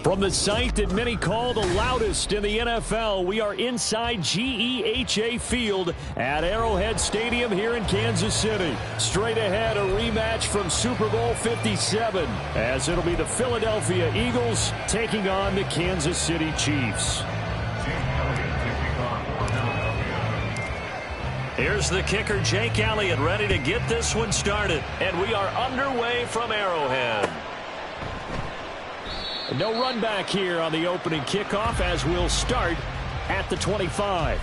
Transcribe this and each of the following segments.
From the site that many call the loudest in the NFL, we are inside GEHA Field at Arrowhead Stadium here in Kansas City. Straight ahead, a rematch from Super Bowl 57, as it'll be the Philadelphia Eagles taking on the Kansas City Chiefs. Here's the kicker, Jake Elliott, ready to get this one started. And we are underway from Arrowhead. No run back here on the opening kickoff, as we'll start at the 25.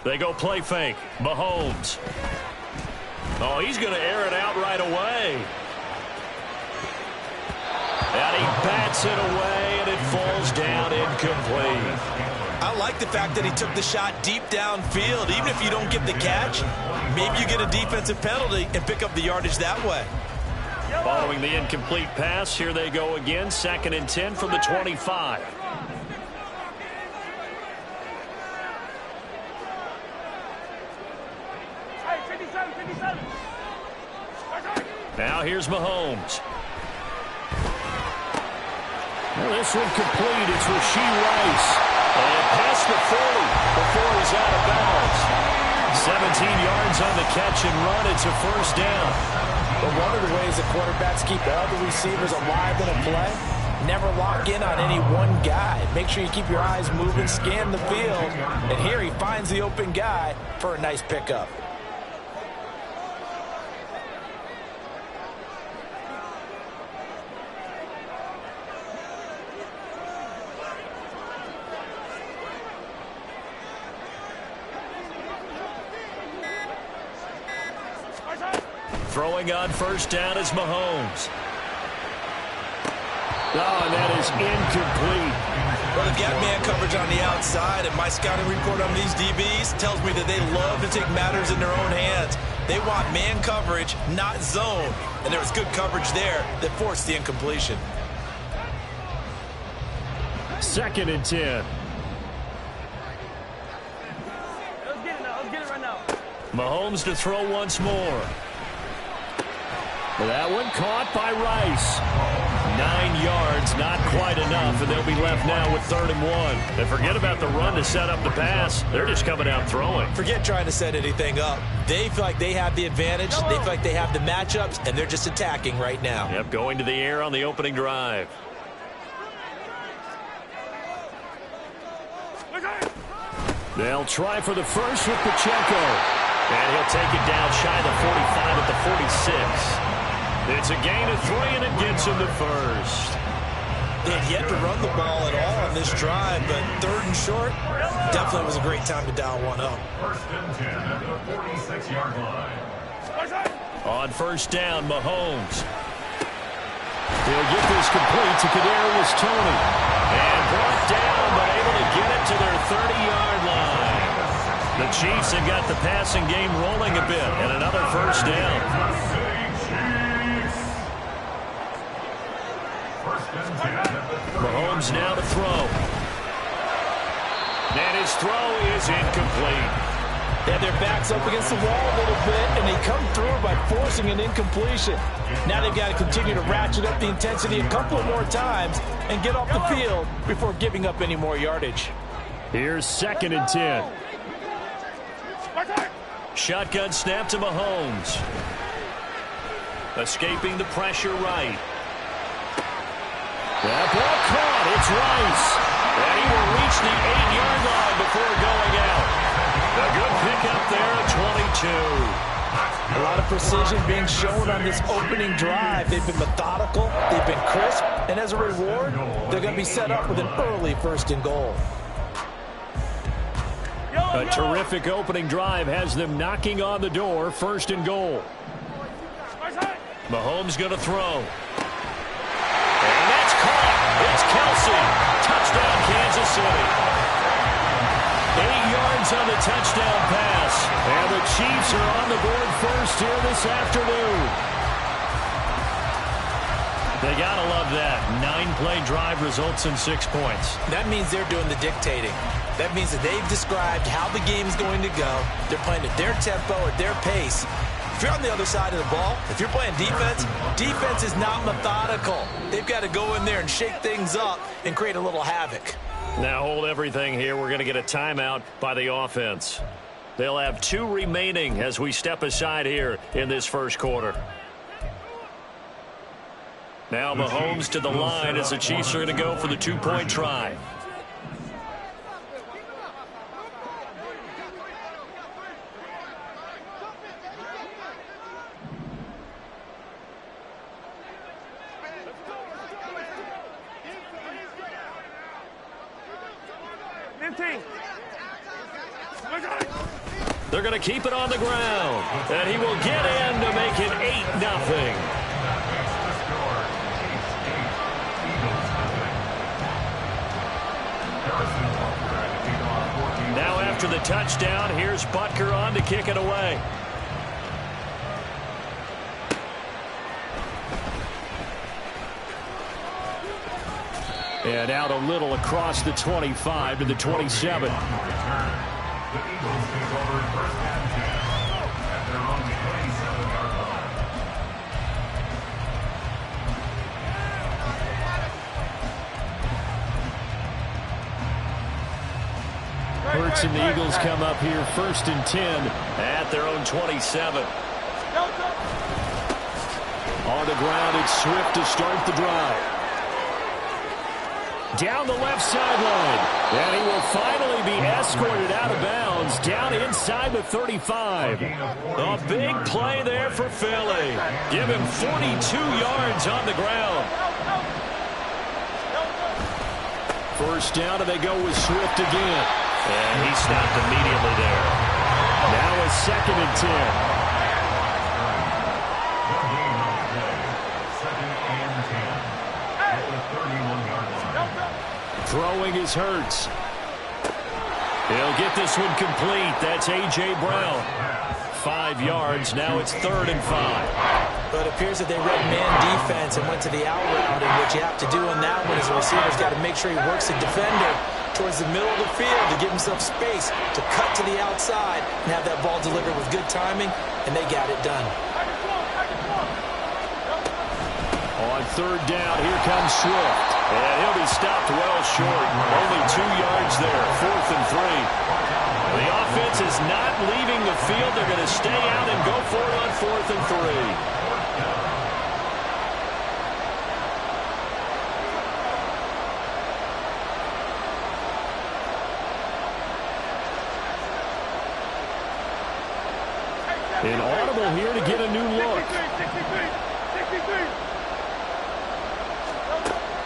They go play fake. Mahomes. Oh, he's going to air it out right away. And he bats it away, and it falls down incomplete. I like the fact that he took the shot deep downfield. Even if you don't get the catch, maybe you get a defensive penalty and pick up the yardage that way. Following the incomplete pass, here they go again. 2nd and 10 from the 25. Now here's Mahomes. Well, this one complete. It's Rashee Rice. And past the 40 before he's out of bounds. 17 yards on the catch and run. It's a first down. But one of the ways the quarterbacks keep all the receivers alive in a play, never lock in on any one guy. Make sure you keep your eyes moving, scan the field. And here he finds the open guy for a nice pickup. Throwing on first down is Mahomes. Oh, and that is incomplete. Well, they've got man coverage on the outside, and my scouting report on these DBs tells me that they love to take matters in their own hands. They want man coverage, not zone. And there was good coverage there that forced the incompletion. 2nd and 10. Let's get it right now. Mahomes to throw once more. That one caught by Rice. 9 yards, not quite enough, and they'll be left now with 3rd and 1. And forget about the run to set up the pass. They're just coming out throwing. Forget trying to set anything up. They feel like they have the advantage. They feel like they have the matchups, and they're just attacking right now. Yep, going to the air on the opening drive. They'll try for the first with Pacheco. And he'll take it down shy of the 45 at the 46. It's a gain of 3, and it gets him to first. They had yet to run the ball at all on this drive, but 3rd and short definitely was a great time to dial one up. 1st and 10 at the 46-yard line. On first down, Mahomes. He'll get this complete to Kadarius Toney. And brought down, but able to get it to their 30-yard line. The Chiefs have got the passing game rolling a bit, and another first down. Mahomes now to throw. And his throw is incomplete. They had their backs up against the wall a little bit, and they come through by forcing an incompletion. Now they've got to continue to ratchet up the intensity a couple of more times and get off the field before giving up any more yardage. Here's 2nd and 10. Shotgun snap to Mahomes. Escaping the pressure right. That ball caught. It's Rice. And he will reach the 8-yard line before going out. A good pickup there at 22. A lot of precision being shown on this opening drive. They've been methodical. They've been crisp. And as a reward, they're going to be set up with an early 1st and goal. Yo! A terrific opening drive has them knocking on the door. 1st and goal. Mahomes going to throw. And that's caught. It's Kelsey. Touchdown, Kansas City. 8 yards on the touchdown pass. And the Chiefs are on the board first here this afternoon. They got to love that. 9-play drive results in 6 points. That means they're doing the dictating. That means that they've described how the game's going to go. They're playing at their tempo, at their pace. If you're on the other side of the ball, if you're playing defense, defense is not methodical. They've got to go in there and shake things up and create a little havoc. Now hold everything here. We're going to get a timeout by the offense. They'll have 2 remaining as we step aside here in this first quarter. Now Mahomes to the line as the Chiefs are going to go for the 2-point try. They're going to keep it on the ground. And he will get in to make it 8-0. Now after the touchdown, here's Butker on to kick it away. And out a little across the 25 to the 27. The Eagles take over 1st and 10 at their own 27-yard line. Hurts and the Eagles come up here 1st and 10 at their own 27. On the ground, it's Swift to start the drive. Down the left sideline. And he will finally be escorted out of bounds down inside the 35. A big play there for Philly. Give him 42 yards on the ground. First down, and they go with Swift again. And he stopped immediately there. Now a 2nd and 10. Throwing is Hurts. He'll get this one complete. That's A.J. Brown. 5 yards. Now it's 3rd and 5. But it appears that they read man defense and went to the out route. And what you have to do on that one is the receiver's got to make sure he works the defender towards the middle of the field to give himself space to cut to the outside and have that ball delivered with good timing, and they got it done. On 3rd down, here comes Swift. And he'll be stopped well short. Only 2 yards there. 4th and 3. The offense is not leaving the field. They're going to stay out and go for it on 4th and 3. Inaudible here to get a new look.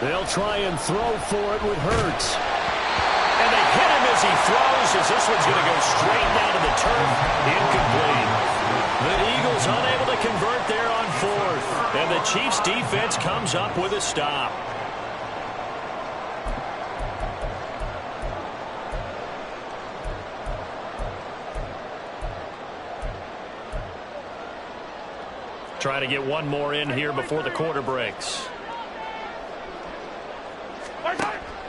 They'll try and throw for it with Hurts. And they hit him as he throws, as this one's going to go straight down to the turf. Incomplete. The Eagles unable to convert there on 4th. And the Chiefs defense comes up with a stop. Try to get one more in here before the quarter breaks.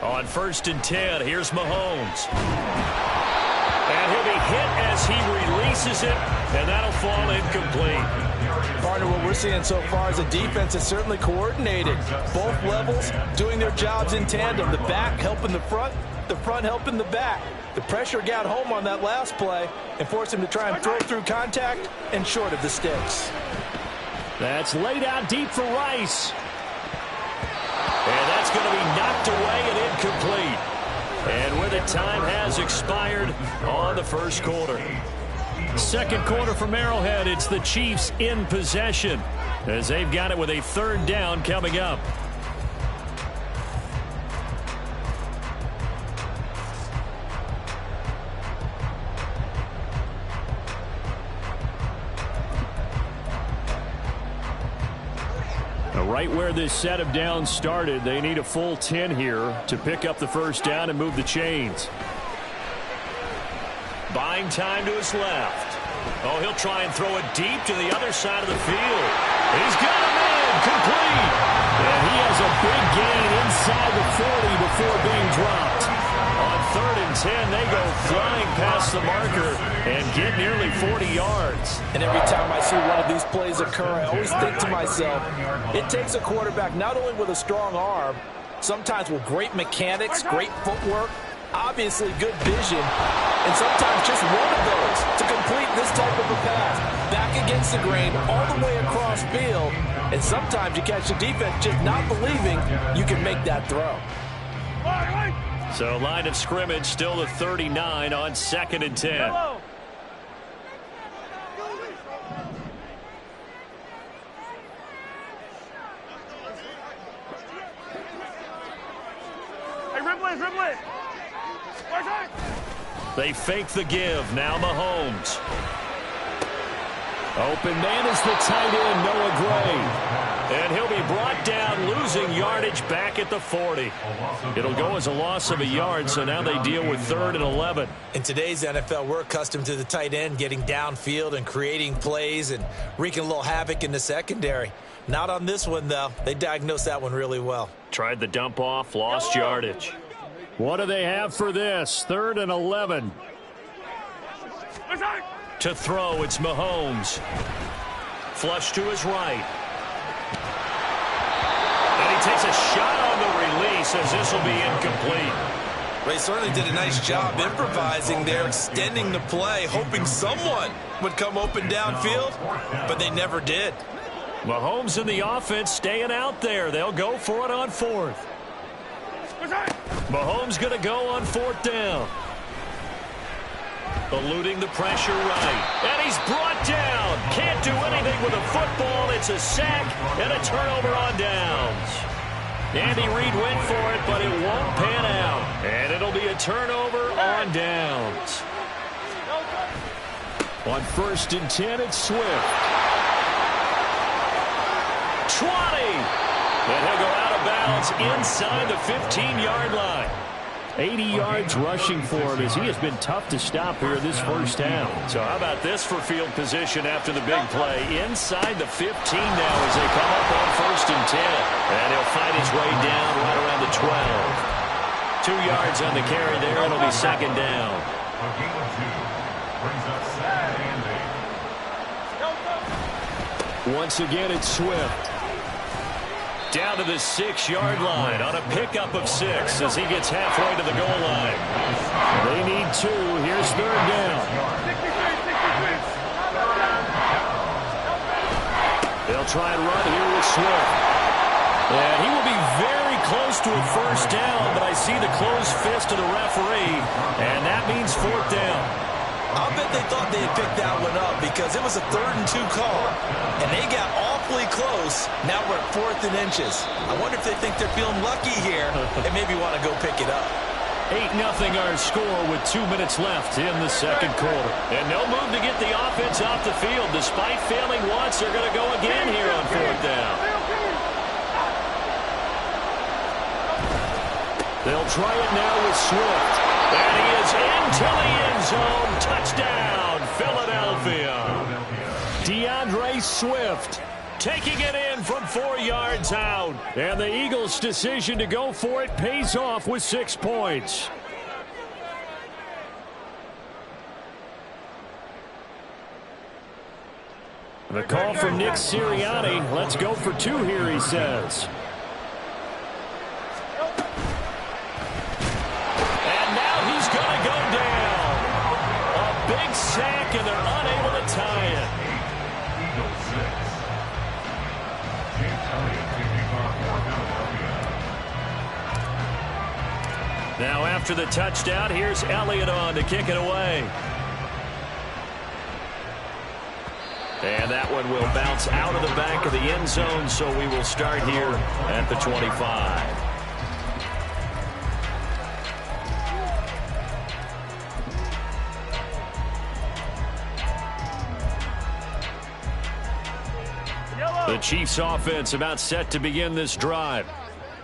On 1st and 10, here's Mahomes. And he'll be hit as he releases it, and that'll fall incomplete. Partner, what we're seeing so far is the defense is certainly coordinated. Both levels doing their jobs in tandem. The back helping the front helping the back. The pressure got home on that last play and forced him to try and throw through contact and short of the sticks. That's laid out deep for Rice. And that's going to be knocked away and incomplete. And with it, time has expired on the first quarter. Second quarter from Arrowhead, it's the Chiefs in possession as they've got it with a 3rd down coming up. Right where this set of downs started, they need a full 10 here to pick up the first down and move the chains. Buying time to his left. Oh, he'll try and throw it deep to the other side of the field. He's got a man complete. And he has a big gain inside the 40 before being dropped. On 3rd and 10, they go flying past the marker and get nearly 40 yards. And every time I see one of these plays occur, I always think to myself, it takes a quarterback not only with a strong arm, sometimes with great mechanics, great footwork, obviously good vision, and sometimes just one of those to complete this type of a pass. Back against the grain, all the way across field, and sometimes you catch the defense just not believing you can make that throw. So line of scrimmage still the 39 on 2nd and 10. Hello. Hey, dribble it. They fake the give. Now Mahomes. Open man is the tight end, Noah Gray. And he'll be brought down, losing yardage back at the 40. It'll go as a loss of a yard, so now they deal with 3rd and 11. In today's NFL, we're accustomed to the tight end getting downfield and creating plays and wreaking a little havoc in the secondary. Not on this one, though. They diagnosed that one really well. Tried the dump off, lost yardage. What do they have for this? 3rd and 11. To throw, it's Mahomes. Flush to his right. And he takes a shot on the release as this will be incomplete. They certainly did a nice job improvising there, extending the play, hoping someone would come open downfield, but they never did. Mahomes and the offense staying out there. They'll go for it on 4th. Mahomes going to go on 4th down. Eluding the pressure right. And he's brought down. Can't do anything with a football. It's a sack and a turnover on downs. Andy Reid went for it, but it won't pan out. And it'll be a turnover on downs. On 1st and 10, it's Swift. 20. And he'll go out of bounds inside the 15-yard line. 80 yards rushing for him as he has been tough to stop here this first down. So how about this for field position after the big play? Inside the 15 now as they come up on 1st and 10. And he'll fight his way down right around the 12. 2 yards on the carry there. It'll be 2nd down. Once again, it's Swift. Down to the 6-yard line on a pickup of 6 as he gets halfway to the goal line. They need 2. Here's 3rd down. They'll try and run here with Swift. And he will be very close to a first down, but I see the closed fist of the referee, and that means 4th down. I'll bet they thought they had picked that one up because it was a 3rd and 2 call, and they got awfully close. Now we're at 4th and inches. I wonder if they think they're feeling lucky here and maybe want to go pick it up. 8-0 our score with 2 minutes left in the 2nd quarter. And no move to get the offense off the field. Despite failing once, they're going to go again here on 4th down. They'll try it now with Swift. And he is into the end zone. Touchdown, Philadelphia. DeAndre Swift taking it in from 4 yards out. And the Eagles' decision to go for it pays off with 6 points. The call from Nick Sirianni. Let's go for 2 here, he says. Sack, and they're unable to tie it. Now after the touchdown, here's Elliott on to kick it away. And that one will bounce out of the back of the end zone, so we will start here at the 25. Yellow. The Chiefs offense about set to begin this drive.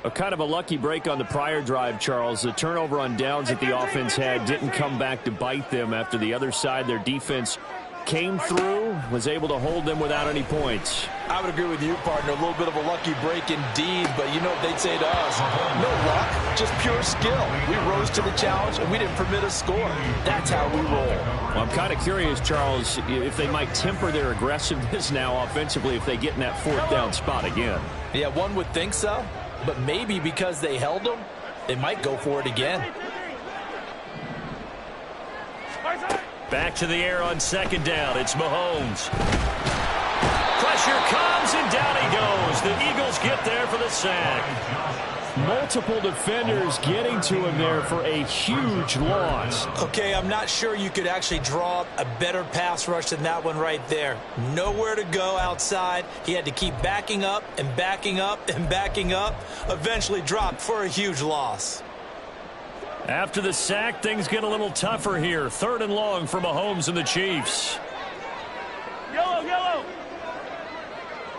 A kind of a lucky break on the prior drive, Charles. The turnover on downs that the offense had didn't come back to bite them after the other side. Their defense came through, was able to hold them without any points. I would agree with you, partner. A little bit of a lucky break indeed, but you know what they'd say to us? No luck, just pure skill. We rose to the challenge, and we didn't permit a score. That's how we roll. Well, I'm kind of curious, Charles, if they might temper their aggressiveness now offensively if they get in that fourth down spot again. Yeah, one would think so, but maybe because they held them, they might go for it again. Back to the air on second down. It's Mahomes. Pressure comes, and down he goes. The Eagles get there for the sack. Multiple defenders getting to him there for a huge loss. Okay, I'm not sure you could actually draw a better pass rush than that one right there. Nowhere to go outside. He had to keep backing up and backing up and backing up. Eventually dropped for a huge loss. After the sack, things get a little tougher here. 3rd and long for Mahomes and the Chiefs. Yellow, yellow.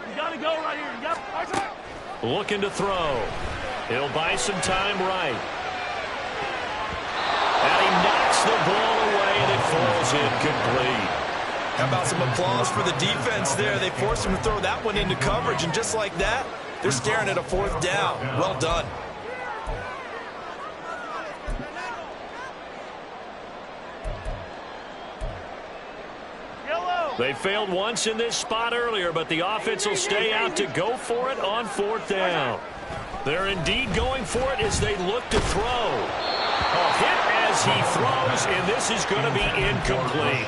You got to go right here. Yep. Looking to throw. He'll buy some time right. And he knocks the ball away, and it falls incomplete. How about some applause for the defense there? They forced him to throw that one into coverage, and just like that, they're staring at a 4th down. Well done. They failed once in this spot earlier, but the offense will stay out to go for it on 4th down. They're indeed going for it as they look to throw. A hit as he throws, and this is going to be incomplete.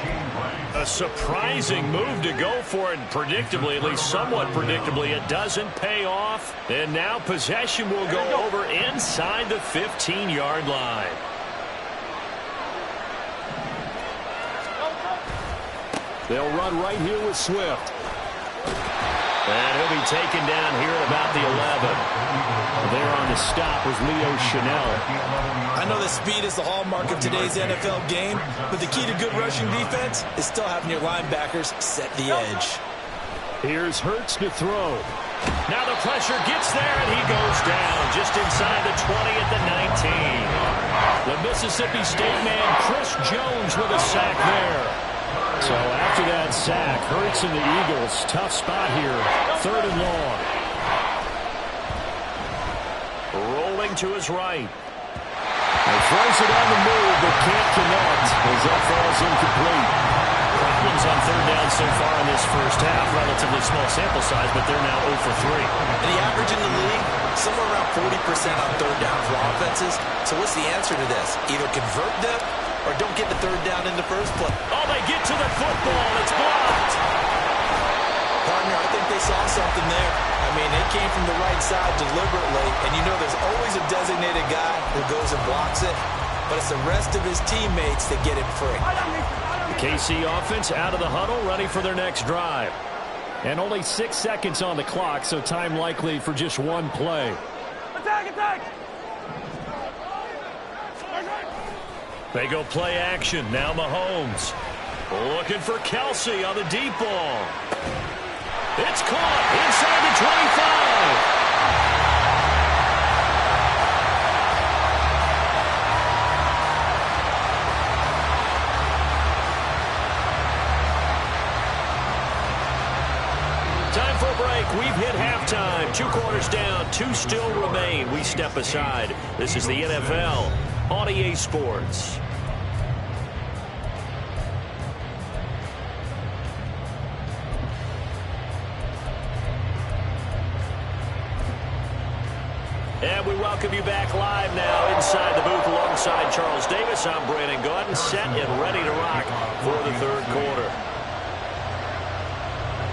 A surprising move to go for it, predictably, at least somewhat predictably, it doesn't pay off. And now possession will go over inside the 15-yard line. They'll run right here with Swift. And he'll be taken down here at about the 11. There on the stop was Leo Chanel. I know that speed is the hallmark of today's NFL game, but the key to good rushing defense is still having your linebackers set the edge. Here's Hurts to throw. Now the pressure gets there, and he goes down just inside the 20 at the 19. The Mississippi State man, Chris Jones, with a sack there. So after that sack, Hurts and the Eagles, tough spot here, 3rd and long. Rolling to his right. He throws it on the move, but can't connect as that falls incomplete. Problems on 3rd down so far in this first half. Relatively small sample size, but they're now 0 for 3. And the average in the league, somewhere around 40% on 3rd down for offenses. So what's the answer to this? Either convert them or don't get the 3rd down in the first place. Oh, they get to the football. It's blocked. Partner, I think they saw something there. I mean, it came from the right side deliberately, and you know there's always a designated guy who goes and blocks it, but it's the rest of his teammates that get him free. The KC offense out of the huddle, ready for their next drive. And only 6 seconds on the clock, so time likely for just one play. Attack, attack! They go play action. Now Mahomes. Looking for Kelsey on the deep ball. It's caught inside the 25. Time for a break. We've hit halftime. 2 quarters down. 2 still remain. We step aside. This is the NFL on EA Sports. And we welcome you back live now inside the booth alongside Charles Davis. I'm Brandon Gaudin, set and ready to rock for the 3rd quarter.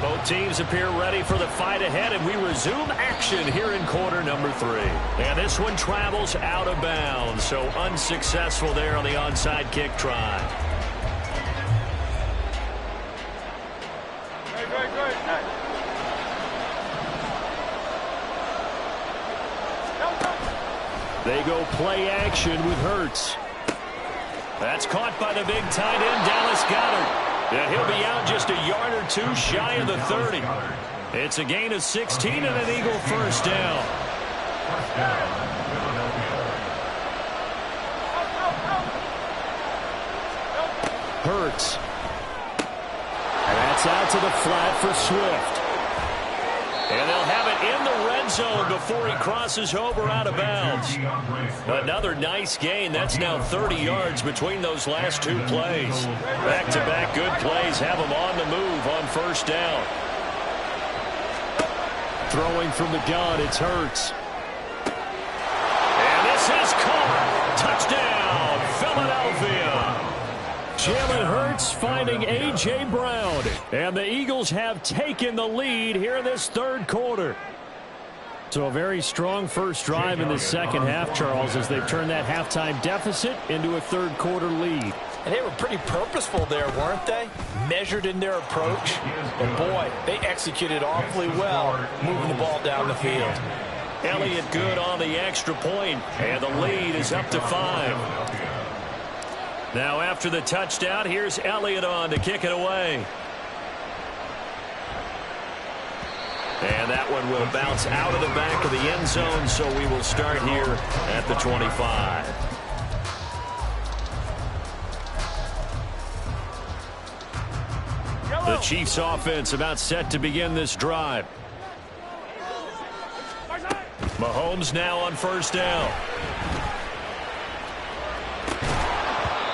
Both teams appear ready for the fight ahead, and we resume action here in quarter number 3. And this one travels out of bounds, so unsuccessful there on the onside kick try. They go play action with Hurts. That's caught by the big tight end, Dallas Goedert. And he'll be out just a yard or two shy of the 30. It's a gain of 16 and an Eagle first down. First down, Philadelphia. Hurts. And that's out to the flat for Swift. And they'll have it in the red zone before he crosses over out of bounds. Another nice gain. That's now 30 yards between those last two plays. Back-to-back good plays have him on the move on first down. Throwing from the gun, it's Hurts. And this is caught. Touchdown, Philadelphia. Jalen Hurts finding A.J. Brown. And the Eagles have taken the lead here in this third quarter. So a very strong first drive in the second half, Charles, as they've turned that halftime deficit into a third quarter lead. And they were pretty purposeful there, weren't they? Measured in their approach. But boy, they executed awfully well, moving the ball down the field. Elliott good on the extra point, and the lead is up to 5. Now after the touchdown, here's Elliott on to kick it away. And that one will bounce out of the back of the end zone, so we will start here at the 25. The Chiefs offense about set to begin this drive. Mahomes now on first down.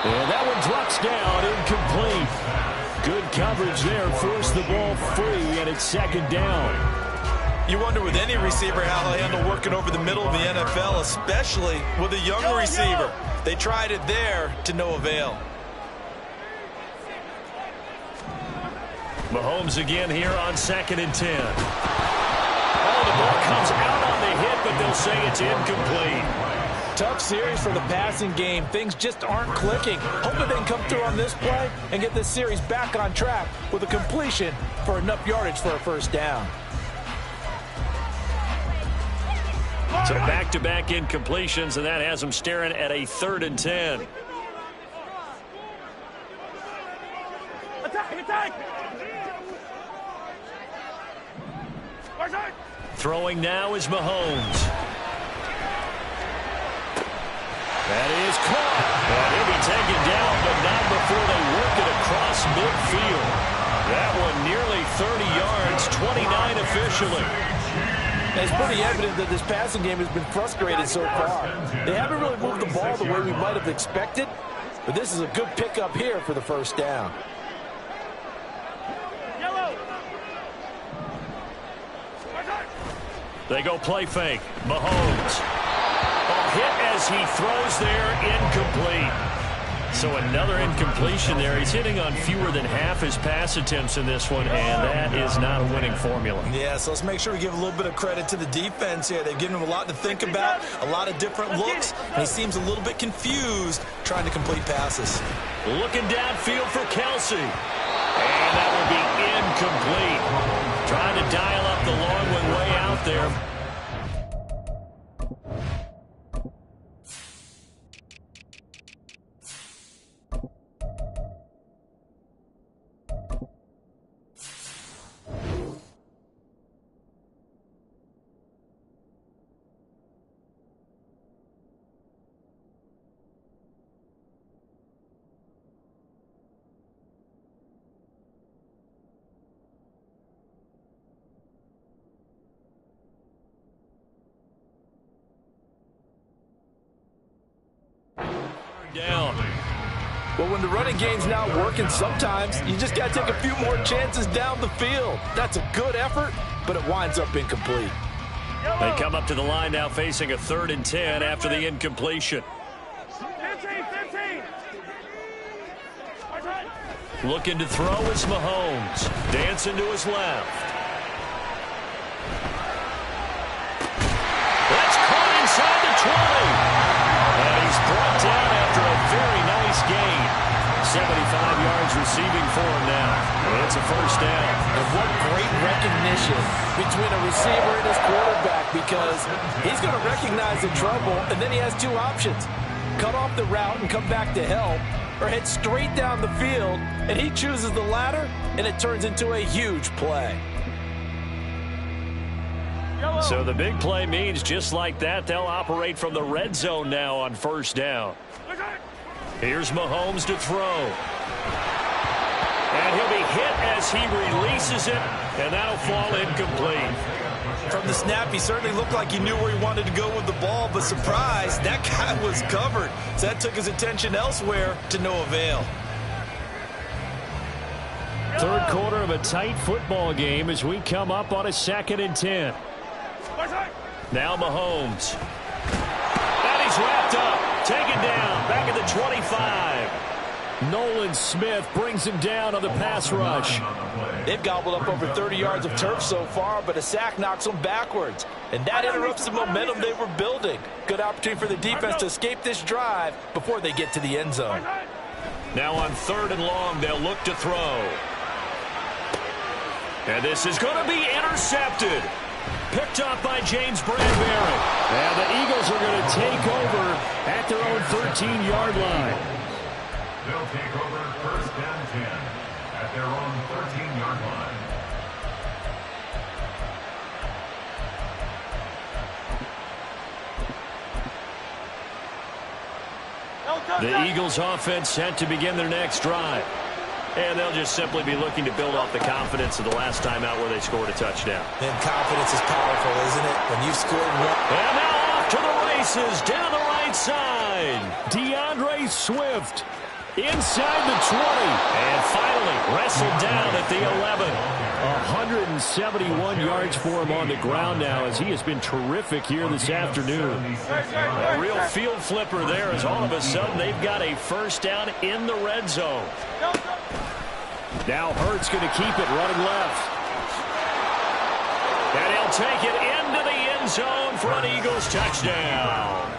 And that one drops down, incomplete. Good coverage there, forced the ball free, and it's second down. You wonder with any receiver how they'll handle working over the middle of the NFL, especially with a young receiver. They tried it there to no avail. Mahomes again here on 2nd and 10. Oh, the ball comes out on the hit, but they'll say it's incomplete. Tough series for the passing game. Things just aren't clicking. Hoping they can come through on this play and get this series back on track with a completion for enough yardage for a first down. So back-to-back incompletions, and that has them staring at a 3rd and 10. Attack, attack! Throwing now is Mahomes. That is caught. And he'll be taken down, but not before they work it across midfield. That one nearly 30 yards, 29 officially. It's pretty evident that this passing game has been frustrated so far. They haven't really moved the ball the way we might have expected, but this is a good pickup here for the first down. They go play fake. Mahomes. A hit as he throws there, incomplete. So another incompletion there. He's hitting on fewer than half his pass attempts in this one, and that is not a winning formula. Yeah, so let's make sure we give a little bit of credit to the defense here. They've given him a lot to think about, a lot of different looks, and he seems a little bit confused trying to complete passes. Looking downfield for Kelsey. And that will be incomplete. Trying to dial up the long one way out there. Down. Well, when the running game's not working, sometimes you just got to take a few more chances down the field. That's a good effort, but it winds up incomplete. They come up to the line now facing a 3rd and 10 after the incompletion. 15. Looking to throw is Mahomes. Dancing to his left. That's caught inside the 20. And he's brought down after a very nice gain. 75 yards receiving for him now. It's a first down. And what great recognition between a receiver and his quarterback, because he's going to recognize the trouble, and then he has two options. Cut off the route and come back to help, or head straight down the field, and he chooses the latter, and it turns into a huge play. So the big play means just like that, they'll operate from the red zone now on first down. Here's Mahomes to throw. And he'll be hit as he releases it, and that'll fall incomplete. From the snap, he certainly looked like he knew where he wanted to go with the ball, but surprise, that guy was covered. So that took his attention elsewhere to no avail. Third quarter of a tight football game as we come up on a 2nd and 10. Now Mahomes. And he's wrapped up. Taken down. Back at the 25. Nolan Smith brings him down on the pass rush. They've gobbled up over 30 yards of turf so far, but a sack knocks them backwards. And that interrupts the momentum they were building. Good opportunity for the defense to escape this drive before they get to the end zone. Now on 3rd and long, they'll look to throw. And this is going to be intercepted. Picked up by James Bradbury. And the Eagles are going to take over at their own 13-yard line. They'll take over 1st and 10 at their own 13-yard line. The Eagles offense set to begin their next drive. And they'll just simply be looking to build off the confidence of the last time out where they scored a touchdown. And confidence is powerful, isn't it? When you've scored one. And now off to the races down the right side. DeAndre Swift inside the 20. And finally wrestled down at the 11. 171 yards for him on the ground now as he has been terrific here this afternoon. A real field flipper there as all of a sudden they've got a first down in the red zone. Now Hurts going to keep it running left. And he'll take it into the end zone for an Eagles touchdown.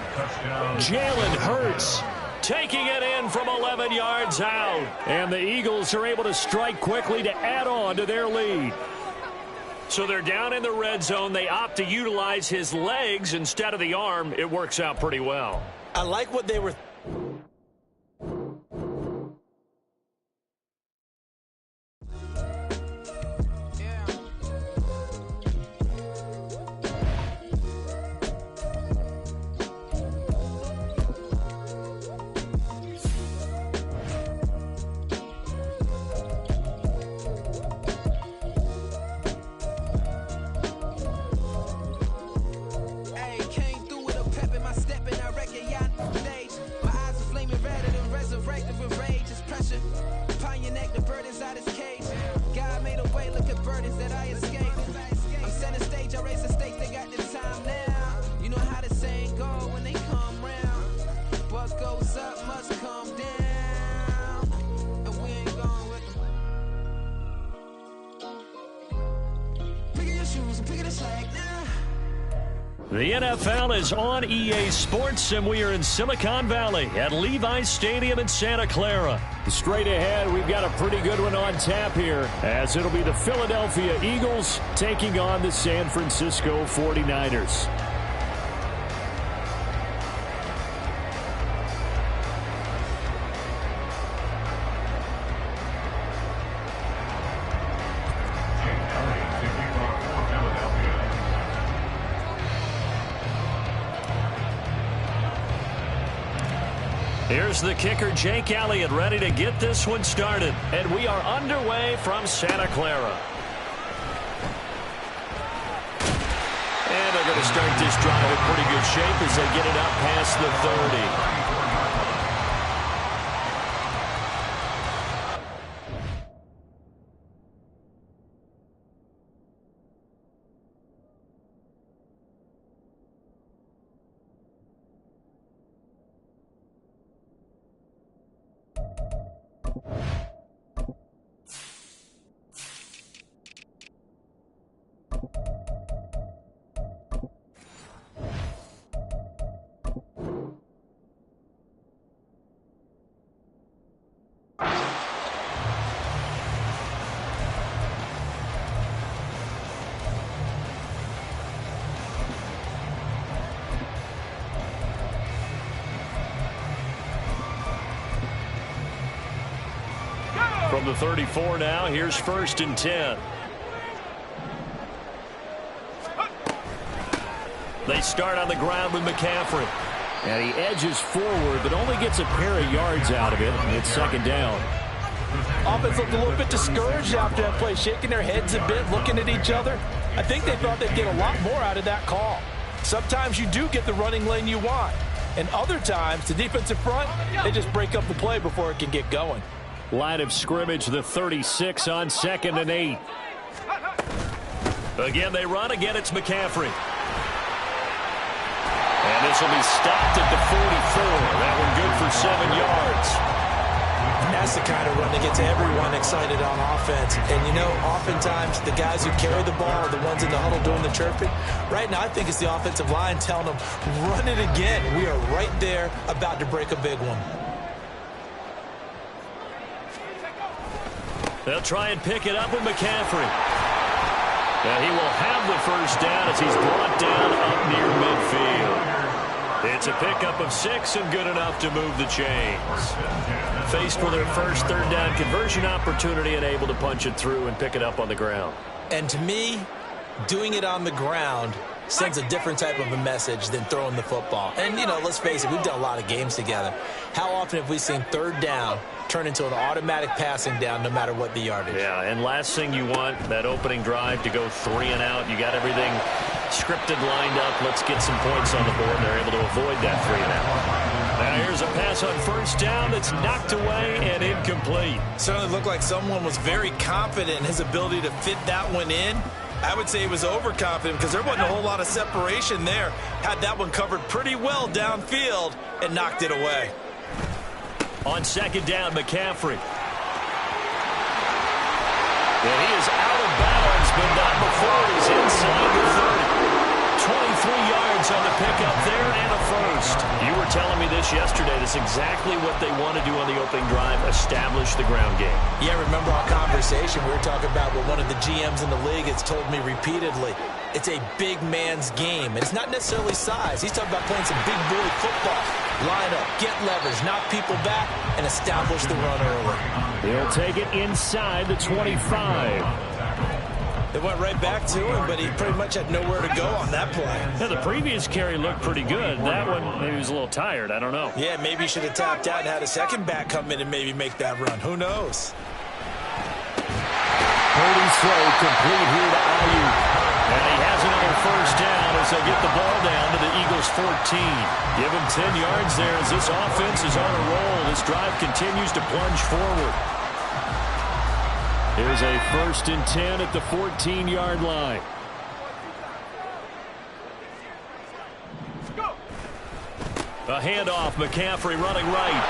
Jalen Hurts taking it in from 11 yards out. And the Eagles are able to strike quickly to add on to their lead. So they're down in the red zone. They opt to utilize his legs instead of the arm. It works out pretty well. I like what they were. The NFL is on EA Sports, and we are in Silicon Valley at Levi's Stadium in Santa Clara. Straight ahead, we've got a pretty good one on tap here, as it'll be the Philadelphia Eagles taking on the San Francisco 49ers. Here's the kicker, Jake Elliott, ready to get this one started. And we are underway from Santa Clara. And they're going to start this drive in pretty good shape as they get it up past the 30. From the 34 now, here's 1st and 10. They start on the ground with McCaffrey. And he edges forward, but only gets a pair of yards out of it. And it's second down. Offense looked a little bit discouraged after that play, shaking their heads a bit, looking at each other. I think they thought they'd get a lot more out of that call. Sometimes you do get the running lane you want. And other times, the defensive front, they just break up the play before it can get going. Line of scrimmage, the 36 on 2nd and 8. Again, they run. Again, it's McCaffrey. And this will be stopped at the 44. That one good for 7 yards. And that's the kind of run that gets everyone excited on offense. And, you know, oftentimes the guys who carry the ball are the ones in the huddle doing the chirping. Right now, I think it's the offensive line telling them, run it again. We are right there about to break a big one. They'll try and pick it up with McCaffrey. And he will have the first down as he's brought down up near midfield. It's a pickup of 6 and good enough to move the chains. Faced with their first third down conversion opportunity and able to punch it through and pick it up on the ground. And to me, doing it on the ground sends a different type of a message than throwing the football. And, you know, let's face it, we've done a lot of games together. How often have we seen third down turn into an automatic passing down no matter what the yardage? Yeah, and last thing you want, that opening drive to go 3 and out. You got everything scripted, lined up. Let's get some points on the board. They're able to avoid that 3 and out. Now here's a pass on first down that's knocked away and incomplete. Certainly looked like someone was very confident in his ability to fit that one in. I would say he was overconfident because there wasn't a whole lot of separation there. Had that one covered pretty well downfield and knocked it away. On second down, McCaffrey. And he is out of bounds, but not before he's inside the 30. 23 yards on the pickup there and a first. You were telling me this yesterday. That's exactly what they want to do on the opening drive, establish the ground game. Yeah, remember our conversation. We were talking about what one of the GMs in the league has told me repeatedly. It's a big man's game. And it's not necessarily size. He's talking about playing some big boy football. Line up, get leverage, knock people back, and establish the run early. He'll take it inside the 25. They went right back to him, but he pretty much had nowhere to go on that play. Yeah, the previous carry looked pretty good. That one, maybe he was a little tired. I don't know. Yeah, maybe he should have tapped out and had a second back come in and maybe make that run. Who knows? Purdy's throw complete here to Ayuk. And he has another first down as they get the ball down to the Eagles' 14. Give him 10 yards there as this offense is on a roll. This drive continues to plunge forward. Here's a 1st and 10 at the 14-yard line. A handoff, McCaffrey running right.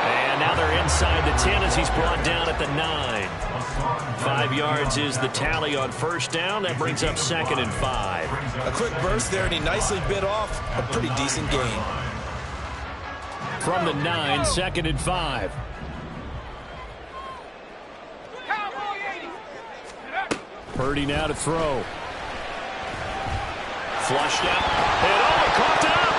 And now they're inside the 10 as he's brought down at the 9. 5 yards is the tally on first down. That brings up 2nd and 5. A quick burst there, and he nicely bit off a pretty decent gain. From the 9, 2nd and 5. Purdy now to throw. Flushed out. And caught up.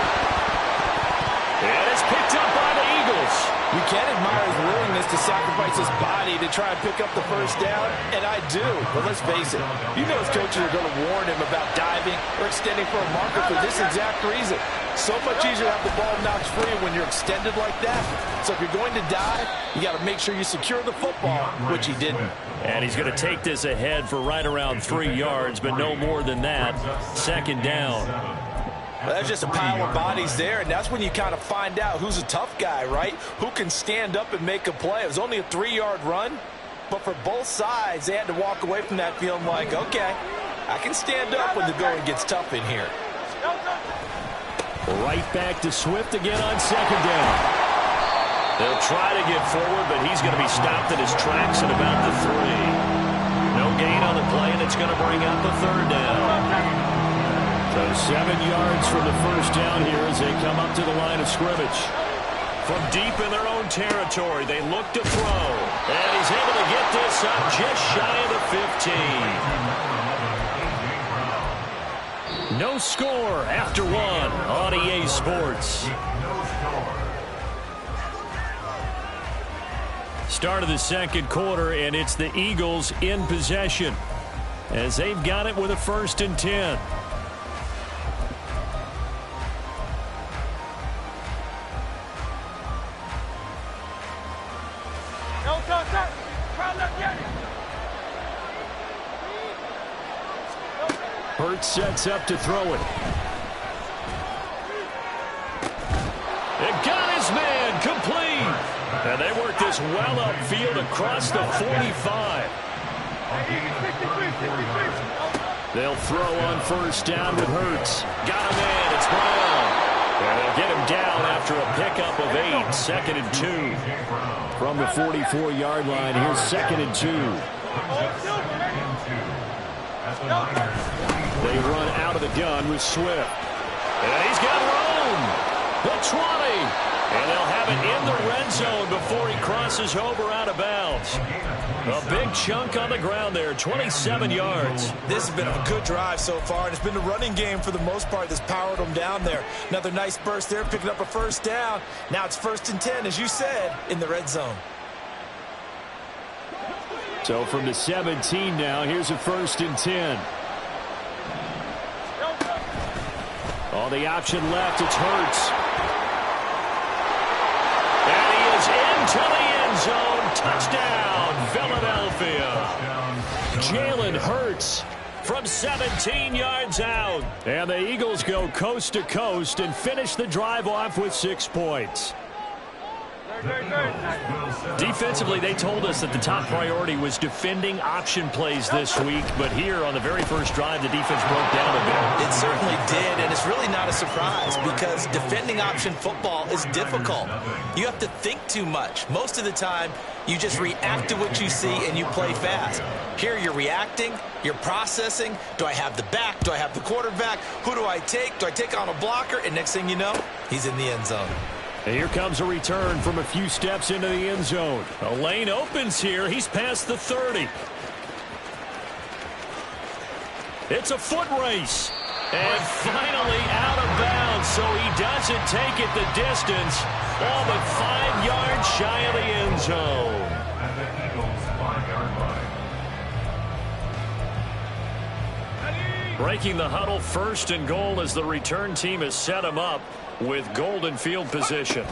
And it's picked up by the Eagles. You can admire his willingness to sacrifice his body to try and pick up the first down, and I do. But let's face it, you know his coaches are going to warn him about diving or extending for a marker for this exact reason. So much easier to have the ball knocked free when you're extended like that. So if you're going to dive, you got to make sure you secure the football, which he didn't. And he's going to take this ahead for right around 3 yards, but no more than that. 2nd down. Well, there's just a pile of bodies there, and that's when you kind of find out who's a tough guy, right? Who can stand up and make a play. It was only a 3-yard run, but for both sides, they had to walk away from that feeling like, okay, I can stand up when the going gets tough in here. Right back to Swift again on 2nd down. They'll try to get forward, but he's going to be stopped at his tracks at about the 3. No gain on the play, and it's going to bring up a 3rd down. So 7 yards from the first down here as they come up to the line of scrimmage. From deep in their own territory, they look to throw. And he's able to get this up just shy of the 15. No score after 1 on EA Sports. Start of the 2nd quarter, and it's the Eagles in possession as they've got it with a 1st and 10. Hurts sets up to throw it. It got his man complete. And they work this well upfield across the 45. They'll throw on first down with Hurts. Got him in. It's Brown. And they'll get him down after a pickup of 8. 2nd and 2. From the 44-yard line, here's 2nd and 2. They run out of the gun with Swift. And he's got room. The 20. And they'll have it in the red zone before he crosses over out of bounds. A big chunk on the ground there, 27 yards. This has been a good drive so far, and it's been the running game for the most part that's powered them down there. Another nice burst there, picking up a first down. Now it's 1st and 10, as you said, in the red zone. So from the 17 now, here's a 1st and 10. On the option left, it's Hurts. And he is into the end zone. Touchdown, Philadelphia. Jalen Hurts from 17 yards out. And the Eagles go coast to coast and finish the drive off with 6 points. Defensively, they told us that the top priority was defending option plays this week, but here on the very first drive, the defense broke down a bit. It certainly did, and it's really not a surprise because defending option football is difficult. You have to think too much. Most of the time, you just react to what you see and you play fast. Here you're reacting, you're processing. Do I have the back? Do I have the quarterback? Who do I take? Do I take on a blocker? And next thing you know, he's in the end zone. And here comes a return from a few steps into the end zone. A lane opens here. He's past the 30. It's a foot race. And finally out of bounds, so he doesn't take it the distance. All but 5 yards shy of the end zone. At the Eagles' 5-yard line. Breaking the huddle, 1st and goal as the return team has set him up with golden field position.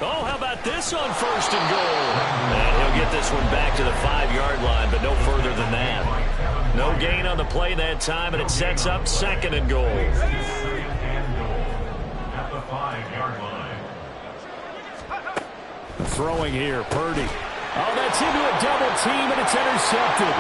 Oh, how about this on 1st and goal? And he'll get this one back to the 5-yard line, but no further than that. No gain on the play that time, and it sets up 2nd and goal. 2nd and goal at the 5-yard line. Throwing here, Purdy. Oh, that's into a double team, and it's intercepted.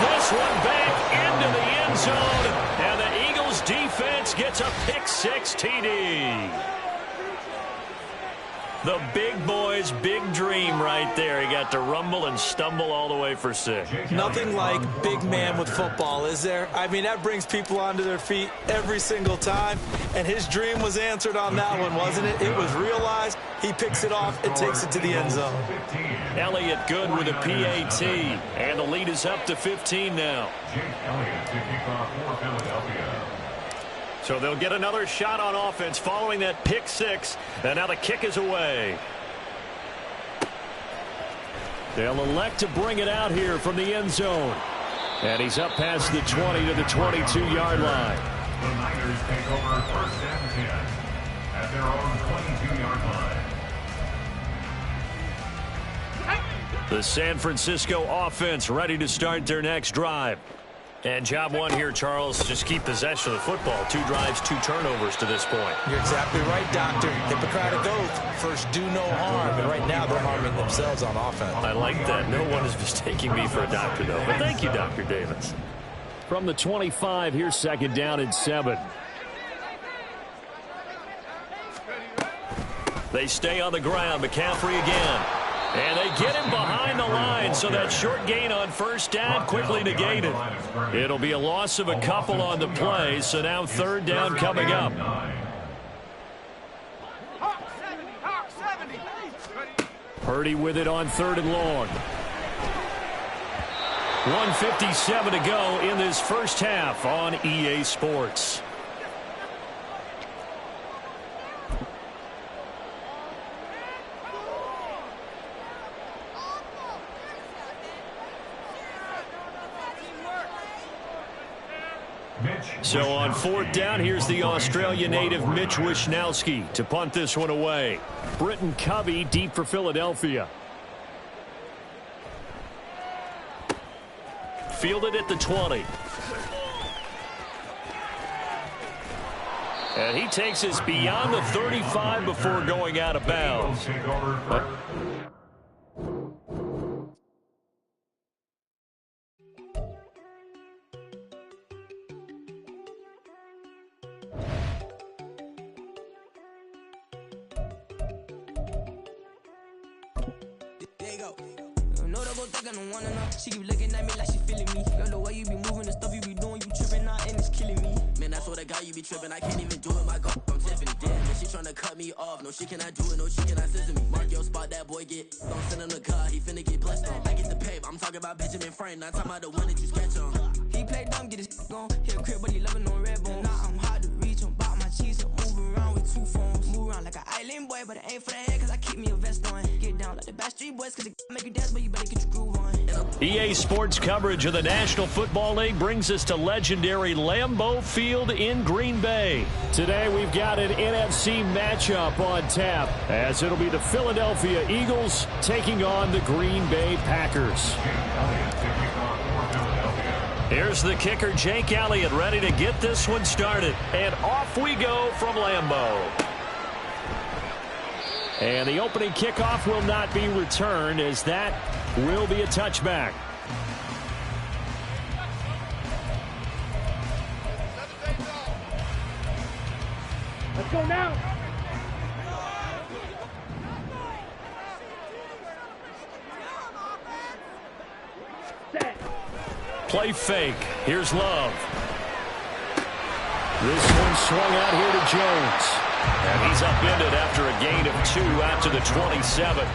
This one back into the end zone, and the Eagles defense gets a pick-6 TD. The big boy's big dream right there. He got to rumble and stumble all the way for 6. Nothing like big man with football, is there? I mean, that brings people onto their feet every single time, and his dream was answered on that one, wasn't it? It was realized. He picks it off and takes it to the end zone. Elliott good with a PAT, and the lead is up to 15 now. Jake Elliott to kick off for Philadelphia. So they'll get another shot on offense following that pick-6, and now the kick is away. They'll elect to bring it out here from the end zone. And he's up past the 20 to the 22-yard line. The Niners take over 1st and 10 at their own 22-yard line. The San Francisco offense ready to start their next drive. And job one here, Charles, just keep possession of the football. 2 drives, 2 turnovers to this point. You're exactly right, Doctor. Hippocratic oath. First, do no harm. And right now, they're harming themselves on offense. I like that. No one is mistaking me for a doctor, though. But thank you, Dr. Davis. From the 25, here's 2nd down and 7. They stay on the ground. McCaffrey again. And they get him behind the line, so that short gain on 1st down quickly negated. It'll be a loss of a couple on the play, so now 3rd down coming up. Purdy with it on 3rd and long. 1:57 to go in this first half on EA Sports. Mitch So on 4th down, here's the Australia native Mitch Wishnowsky to punt this one away. Britton Covey deep for Philadelphia. Fielded at the 20. And he takes us beyond the 35 before going out of bounds. She keep looking at me like she feeling me. Girl, the way you be moving the stuff you be doing, you tripping out and it's killing me. Man, that's what I got, you be tripping. I can't even do it, my girl. I'm Tiffany. Damn, man, she tryna cut me off. No, she cannot do it, no, she cannot scissor me. Mark your spot, that boy get. Don't send him the car, he finna get blessed on. I get the pay, I'm talking about Benjamin Franklin. Not talking about the one that you sketch on. He play dumb, get his gone. Hit a crib, but he loving on red bone. Nah, I'm hard to reach, I'm bout my cheese. I'm moving around with 2 phones. Move around like an island boy, but it ain't for the head, cause I keep me a vest on. Get down like the Backstreet Boys, cause it make you dance, but you better get your groove on. EA Sports coverage of the National Football League brings us to legendary Lambeau Field in Green Bay. Today we've got an NFC matchup on tap, as it'll be the Philadelphia Eagles taking on the Green Bay Packers. Here's the kicker, Jake Elliott, ready to get this one started. And off we go from Lambeau. And the opening kickoff will not be returned, as that will be a touchback. Let's go now. Play fake. Here's Love. This one swung out here to Jones. And he's upended after a gain of 2 out to the 27.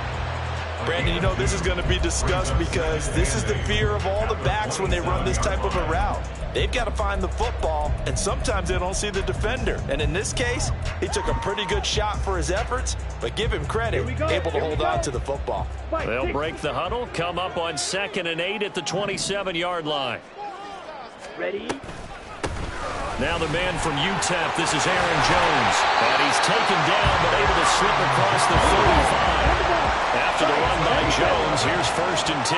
Brandon, you know, this is going to be discussed because this is the fear of all the backs when they run this type of a route. They've got to find the football, and sometimes they don't see the defender. And in this case, he took a pretty good shot for his efforts, but give him credit, able to hold on to the football. They'll break the huddle, come up on 2nd and 8 at the 27-yard line. Ready? Now the man from UTEP, this is Aaron Jones. And he's taken down, but able to slip across the 35. After the run by Jones, here's 1st and 10.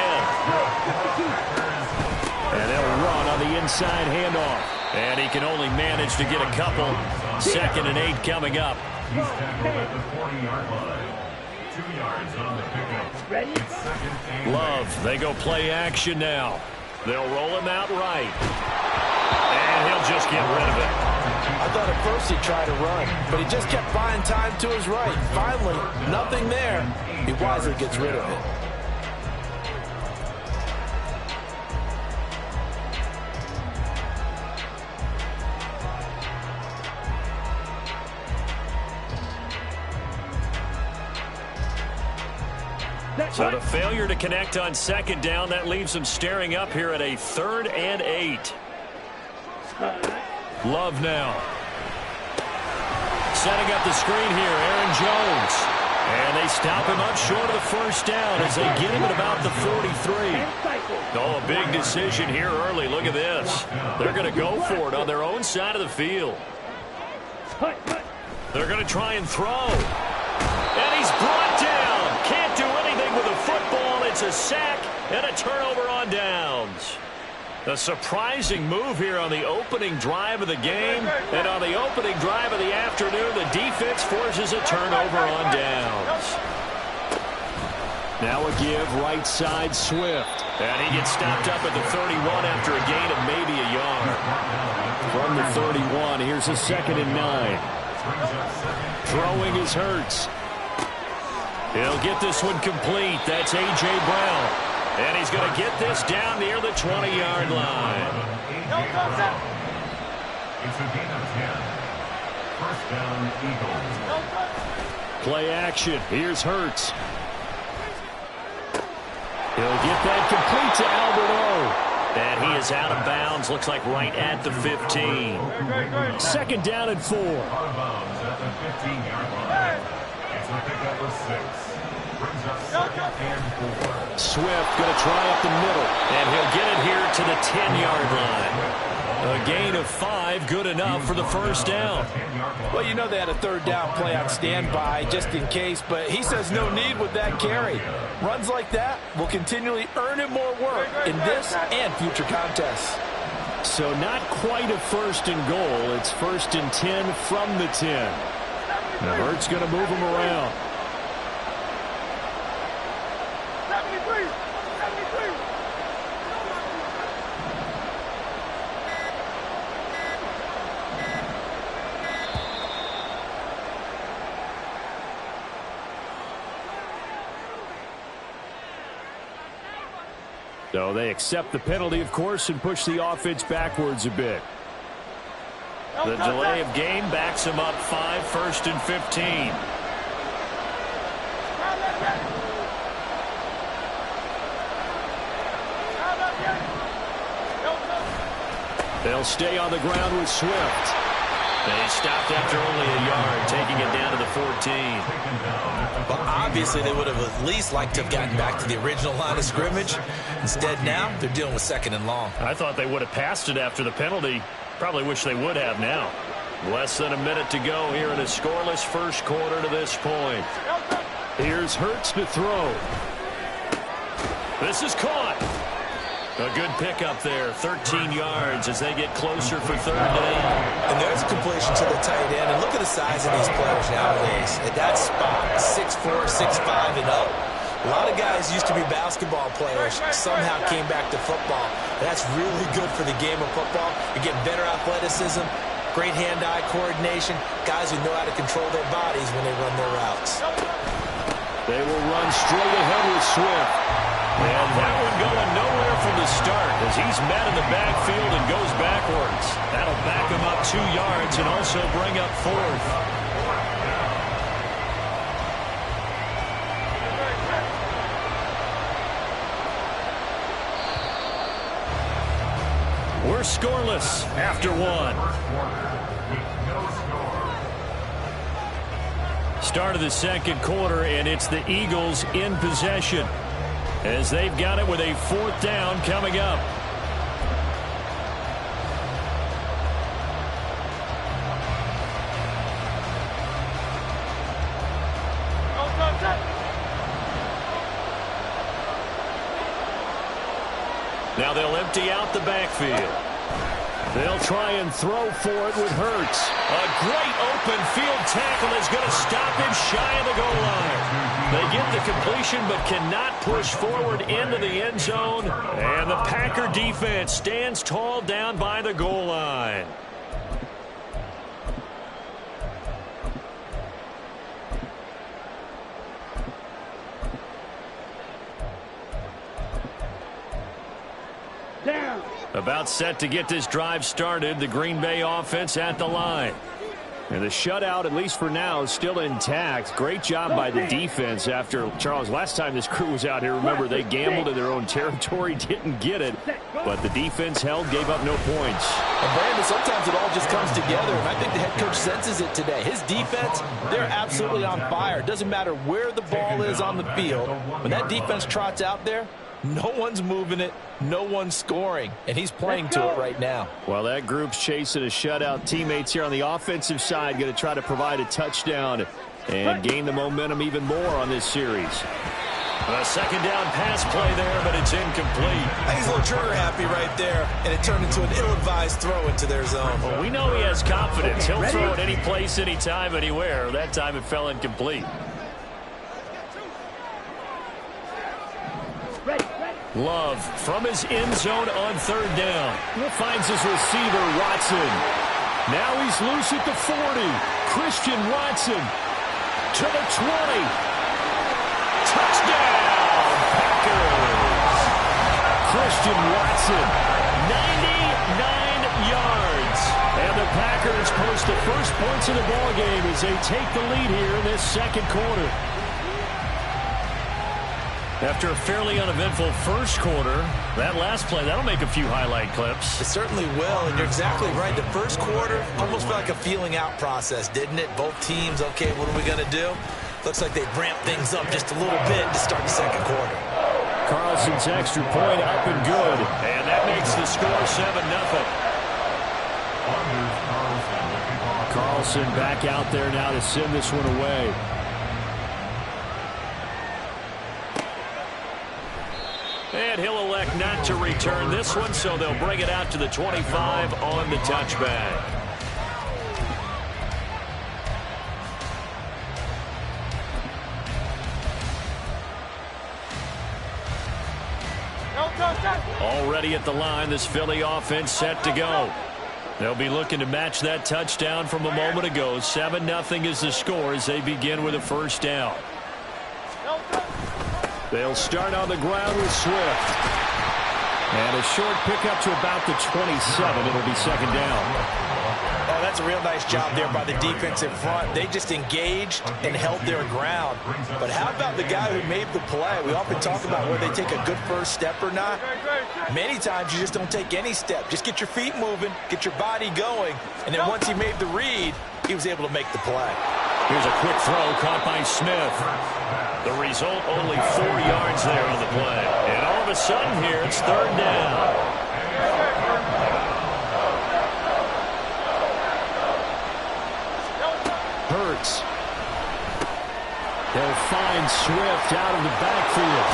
And they'll run on the inside handoff. And he can only manage to get a couple. 2nd and 8 coming up. He's tackled at the 40-yard line. 2 yards on the pickup. Ready? It's 2nd and 8. Love, they go play action now. They'll roll him out right. And he'll just get rid of it. I thought at first he'd try to run, but he just kept buying time to his right. Finally, nothing there. He wisely gets rid of it. So the failure to connect on 2nd down, that leaves him staring up here at a 3rd and 8. Love now. Setting up the screen here, Aaron Jones. And they stop him up short of the 1st down as they get him at about the 43. Oh, a big decision here early. Look at this. They're going to go for it on their own side of the field. They're going to try and throw. And he's brought down. Can't do anything with the football. It's a sack and a turnover on downs. A surprising move here on the opening drive of the game. And on the opening drive of the afternoon, the defense forces a turnover on downs. Now a give, right side, Swift. And he gets stopped up at the 31 after a gain of maybe a yard. From the 31, here's a 2nd and 9. Throwing is Hurts. He'll get this one complete. That's A.J. Brown. And he's going to get this down near the 20-yard line. It's a gain of 10. 1st down, Eagles. Play action. Here's Hurts. He'll get that complete to Albert O. And he is out of bounds. Looks like right at the 15. 2nd down and 4. Out of bounds at the 15-yard line. It's a pickup of 6. Brings up 2nd and 4. Swift going to try up the middle. And he'll get it here to the 10-yard line. A gain of 5, good enough for the first down. Well, you know they had a third down play on standby just in case, but he says no need with that carry. Runs like that will continually earn him more work in this and future contests. So not quite a first and goal. It's 1st and 10 from the 10. Now Hurts going to move him around. 73. So they accept the penalty, of course, and push the offense backwards a bit. The delay of game backs him up 5, 1st and 15. They'll stay on the ground with Swift. They stopped after only a yard, taking it down to the 14. But obviously they would have at least liked to have gotten back to the original line of scrimmage. Instead now, they're dealing with 2nd and long. I thought they would have passed it after the penalty. Probably wish they would have now. Less than a minute to go here in a scoreless first quarter to this point. Here's Hurts to throw. This is caught. A good pickup there, 13 yards as they get closer for 3rd down. And there's a completion to the tight end. And look at the size of these players nowadays. At that spot, 6'4", 6'5", and up. A lot of guys used to be basketball players, somehow came back to football. That's really good for the game of football. You get better athleticism, great hand-eye coordination, guys who know how to control their bodies when they run their routes. They will run straight ahead with Swift. And that one going nowhere from the start as he's met in the backfield and goes backwards. That'll back him up 2 yards and also bring up 4th. We're scoreless after 1. Start of the second quarter, and it's the Eagles in possession as they've got it with a 4th down coming up. Now they'll empty out the backfield. They'll try and throw for it with Hurts. A great open field tackle is going to stop him shy of the goal line. They get the completion but cannot push forward into the end zone. And the Packer defense stands tall down by the goal line. About set to get this drive started. The Green Bay offense at the line. And the shutout, at least for now, is still intact. Great job by the defense after, Charles, last time this crew was out here, remember, they gambled in their own territory, didn't get it. But the defense held, gave up no points. And Brandon, sometimes it all just comes together, and I think the head coach senses it today. His defense, they're absolutely on fire. It doesn't matter where the ball is on the field. When that defense trots out there, no one's moving it, no one's scoring, and he's playing to it right now. Well, that group's chasing a shutout. Teammates here on the offensive side going to try to provide a touchdown and gain the momentum even more on this series. A 2nd down pass play there, but it's incomplete. I think he's a little trigger happy right there, and it turned into an ill-advised throw into their zone. Well, we know he has confidence. He'll throw it any place, anytime, anywhere. That time it fell incomplete. Love from his end zone on 3rd down. Finds his receiver, Watson. Now he's loose at the 40. Christian Watson to the 20. Touchdown, Packers. Christian Watson, 99 yards. And the Packers post the first points of the ballgame as they take the lead here in this second quarter. After a fairly uneventful first quarter, that last play, that'll make a few highlight clips. It certainly will, and you're exactly right. The first quarter almost felt like a feeling out process, didn't it? Both teams, okay, what are we going to do? Looks like they've ramped things up just a little bit to start the second quarter. Carlson's extra point up and good, and that makes the score 7-0. Wilson back out there now to send this one away. And he'll elect not to return this one, so they'll bring it out to the 25 on the touchback. Already at the line, this Philly offense set to go. They'll be looking to match that touchdown from a moment ago. 7-0 is the score as they begin with a first down. They'll start on the ground with Swift. And a short pickup to about the 27. It'll be second down. Oh, that's a real nice job there by the defensive front. They just engaged and held their ground. But how about the guy who made the play? We often talk about whether they take a good first step or not. Many times you just don't take any step. Just get your feet moving, get your body going, and then once he made the read, he was able to make the play. Here's a quick throw caught by Smith. The result, only 4 yards there on the play. And all of a sudden here, it's third down. Hurts. They'll find Swift out of the backfield.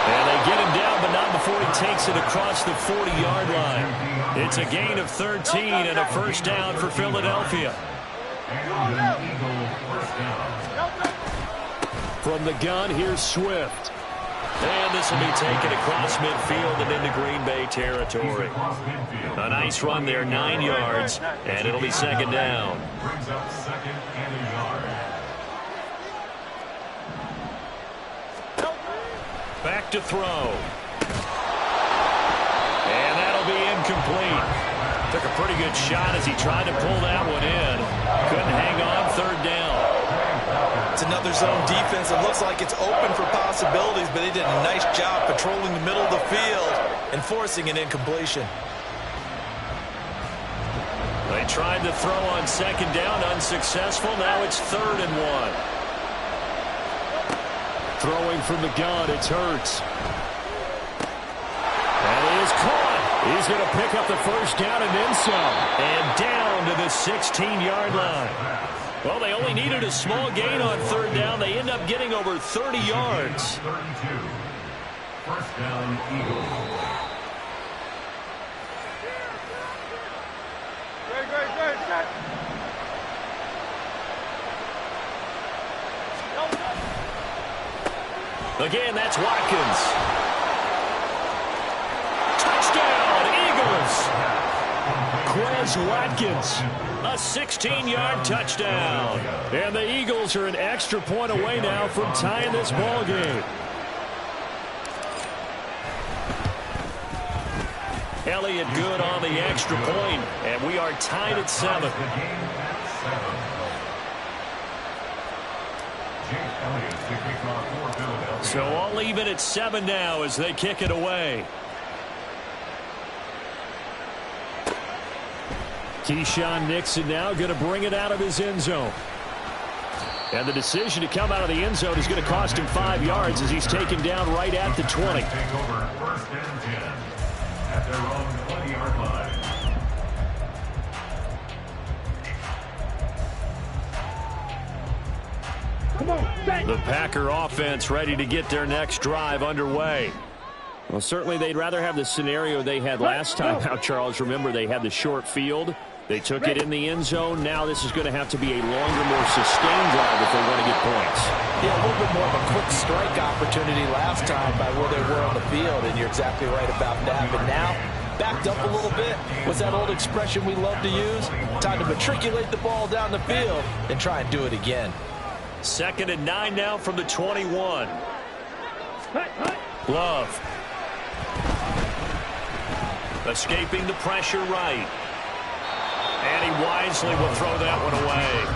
And they get him down, but not before he takes it across the 40-yard line. It's a gain of 13 and a first down for Philadelphia. From the gun, here's Swift. And this will be taken across midfield and into Green Bay territory. A nice run there, 9 yards, and it'll be second down. Brings up second and a yard. Back to throw. And that'll be incomplete. Took a pretty good shot as he tried to pull that one in. Couldn't hang on, third down. It's another zone defense. It looks like it's open for possibilities, but they did a nice job patrolling the middle of the field and forcing an incompletion. They tried to throw on second down, unsuccessful. Now it's 3rd and 1. Throwing from the gun, it's Hurts. And he is caught. He's going to pick up the first down and then some. And down to the 16-yard line. Well, they only needed a small gain on third down. They end up getting over 30 yards. 32. First down, Eagles. Again, that's Watkins. Touchdown, Eagles. Quez Watkins, a 16-yard touchdown. And the Eagles are an extra point away now from tying this ball game. Elliott good on the extra point, and we are tied at 7. So all even at 7 now as they kick it away. Keyshawn Nixon now going to bring it out of his end zone. And the decision to come out of the end zone is going to cost him 5 yards as he's taken down right at the 20. Take over first and 10 at their own 20-yard line. The Packer offense ready to get their next drive underway. Well, certainly they'd rather have the scenario they had last time out, Charles. Remember, they had the short field. They took it in the end zone. Now this is going to have to be a longer, more sustained drive if they want to get points. Yeah, a little bit more of a quick strike opportunity last time by where they were on the field, and you're exactly right about that. But now, backed up a little bit. What's that old expression we love to use? Time to matriculate the ball down the field and try and do it again. 2nd and 9 now from the 21. Love. Escaping the pressure right. And he wisely will throw that one away.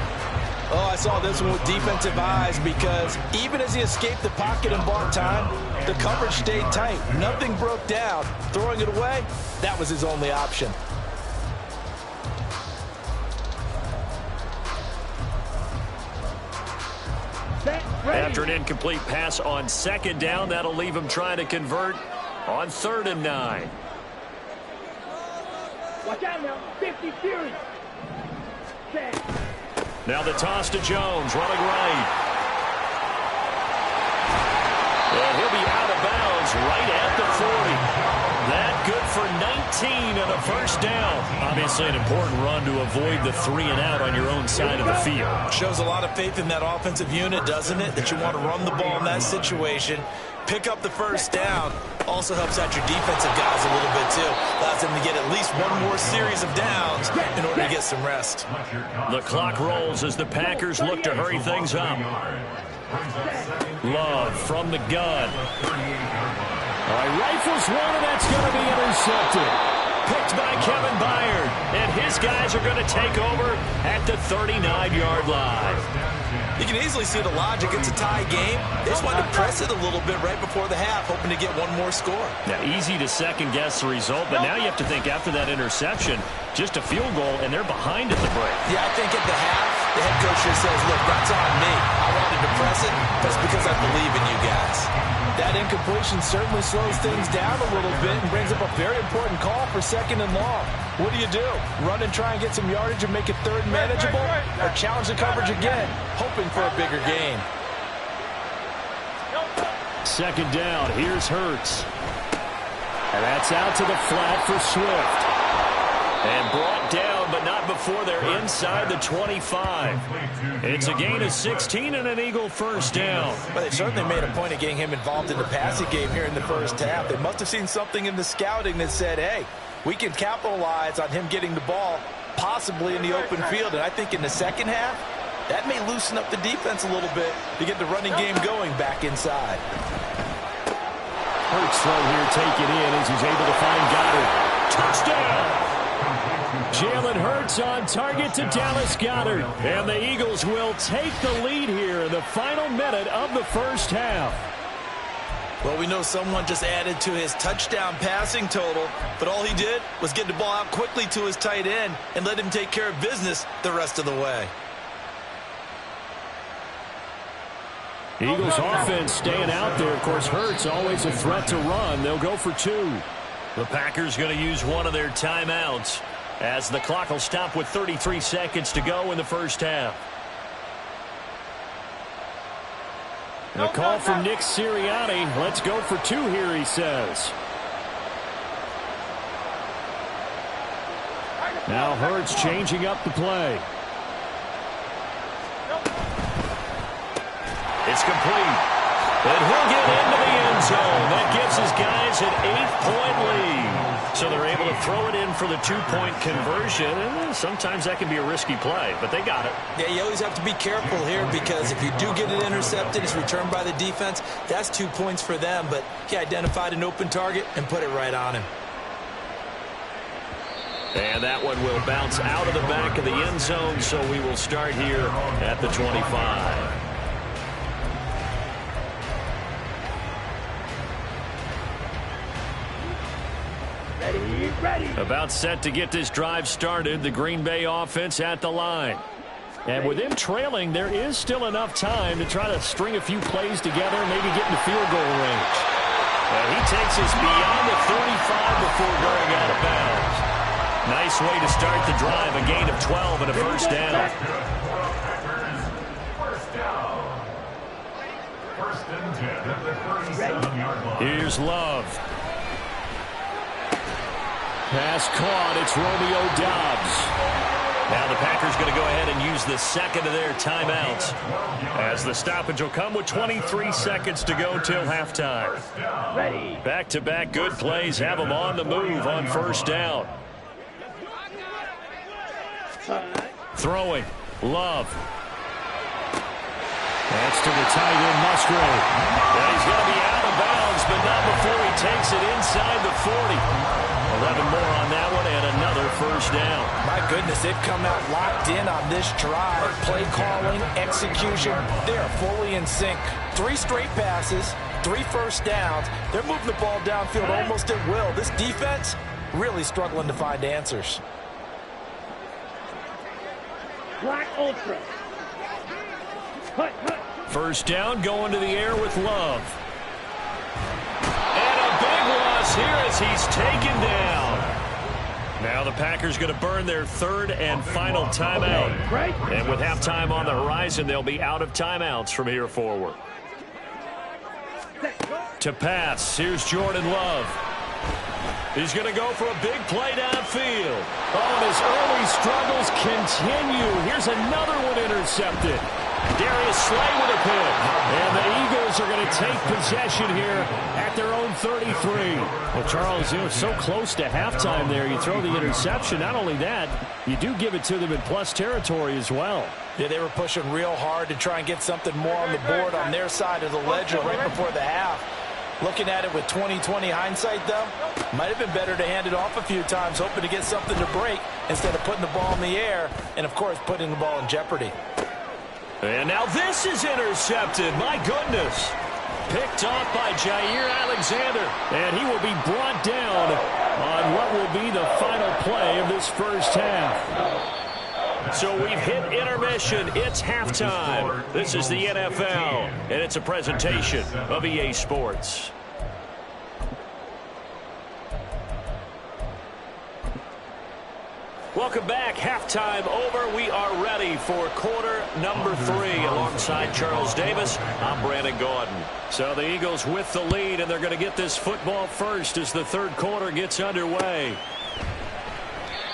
Oh, I saw this one with defensive eyes because even as he escaped the pocket and bought time, the coverage stayed tight. Nothing broke down. Throwing it away, that was his only option. After an incomplete pass on 2nd down, that'll leave him trying to convert on 3rd and 9. Watch out now. 50 series. Now the toss to Jones, running right. And he'll be out of bounds right at the 40. That good for 19 and a first down. Obviously an important run to avoid the 3-and-out on your own side of the field. Shows a lot of faith in that offensive unit, doesn't it? That you want to run the ball in that situation. Pick up the first down. Also helps out your defensive guys a little bit, too. Allows them to get at least one more series of downs in order to get some rest. The clock rolls as the Packers look to hurry things up. Love from the gun. All right, rifles one, and that's going to be intercepted. Picked by Kevin Byard, and his guys are going to take over at the 39-yard line. You can easily see the logic. It's a tie game. They just wanted to press it a little bit right before the half, hoping to get one more score. Now, easy to second-guess the result, but now you have to think after that interception, just a field goal, and they're behind at the break. Yeah, I think at the half, the head coach just says, look, that's on me. I wanted to press it, but it's because I believe in you guys. That incompletion certainly slows things down a little bit and brings up a very important call for 2nd and long. What do? Run and try and get some yardage and make it third manageable? Or challenge the coverage again, hoping for a bigger gain? 2nd down. Here's Hurts. And that's out to the flat for Swift. And brought down, but not before they're inside the 25. It's a gain of 16 and an Eagle first down. Well, they certainly made a point of getting him involved in the passing game here in the first half. They must have seen something in the scouting that said, hey, we can capitalize on him getting the ball, possibly in the open field. And I think in the second half, that may loosen up the defense a little bit to get the running game going back inside. Hurts throw here, take it in as he's able to find Goddard. Touchdown! Jalen Hurts on target to Dallas Goedert. And the Eagles will take the lead here in the final minute of the first half. Well, we know someone just added to his touchdown passing total, but all he did was get the ball out quickly to his tight end and let him take care of business the rest of the way. Eagles offense staying out there. Of course, Hurts always a threat to run. They'll go for 2. The Packers going to use one of their timeouts as the clock will stop with 33 seconds to go in the first half. And a call from Nick Sirianni. Let's go for 2 here, he says. Now Hurts changing up the play. It's complete. And he'll get into the end zone. That gives his guys an 8-point lead. So they're able to throw it in for the 2-point conversion. And sometimes that can be a risky play, but they got it. Yeah, you always have to be careful here because if you do get it intercepted, it's returned by the defense. That's 2 points for them, but he identified an open target and put it right on him. And that one will bounce out of the back of the end zone, so we will start here at the 25. Ready. About set to get this drive started, the Green Bay offense at the line. And with them trailing, there is still enough time to try to string a few plays together and maybe get in the field goal range. And he takes us beyond the 35 before going out of bounds. Nice way to start the drive, a gain of 12 and a first down. First and 10 at the 37-yard line. Here's Love. Pass caught. It's Romeo Doubs. Now the Packers going to go ahead and use the second of their timeouts as the stoppage will come with 23 seconds to go till halftime. Ready. Back-to-back good plays have them on the move on first down. Throwing. Love. That's to the tight end, Musgrave. And he's going to be out of bounds, but not before he takes it inside the 40. 11 more on that one and another first down. My goodness, they've come out locked in on this drive. Play calling, execution, they are fully in sync. 3 straight passes, 3 first downs. They're moving the ball downfield almost at will. This defense really struggling to find answers. Black Ultra. First down going to the air with Love. And a big loss here as he's taken down. Now the Packers going to burn their third and final timeout. And with halftime on the horizon, they'll be out of timeouts from here forward. To pass, here's Jordan Love. He's going to go for a big play downfield. Oh, and his early struggles continue. Here's another one intercepted. Darius Slay with a pick. And the Eagles are going to take possession here at their own 33. Well, Charles, so close to halftime there. You throw the interception. Not only that, you do give it to them in plus territory as well. Yeah, they were pushing real hard to try and get something more on the board on their side of the ledger right before the half. Looking at it with 20/20 hindsight, though, might have been better to hand it off a few times, hoping to get something to break instead of putting the ball in the air and, of course, putting the ball in jeopardy. And now this is intercepted. My goodness. Picked off by Jair Alexander. And he will be brought down on what will be the final play of this first half. So we've hit intermission. It's halftime. This is the NFL, and it's a presentation of EA Sports. Welcome back. Halftime over. We are ready for quarter number 3. Alongside Charles Davis, I'm Brandon Gordon. So the Eagles with the lead, and they're going to get this football first as the third quarter gets underway.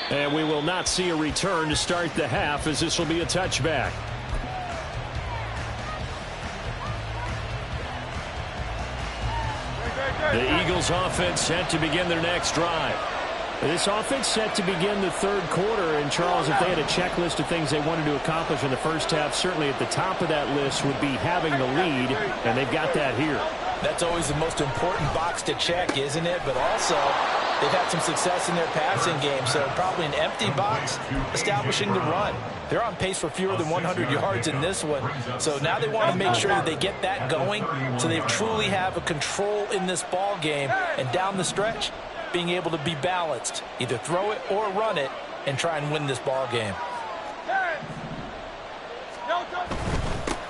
And we will not see a return to start the half, as this will be a touchback. The Eagles offense set to begin their next drive. This offense set to begin the third quarter. And, Charles, if they had a checklist of things they wanted to accomplish in the first half, certainly at the top of that list would be having the lead, and they've got that here. That's always the most important box to check, isn't it? But also, they've had some success in their passing game, so probably an empty box establishing the run. They're on pace for fewer than 100 yards in this one, so now they want to make sure that they get that going so they truly have a control in this ball game, and down the stretch, being able to be balanced, either throw it or run it, and try and win this ball game.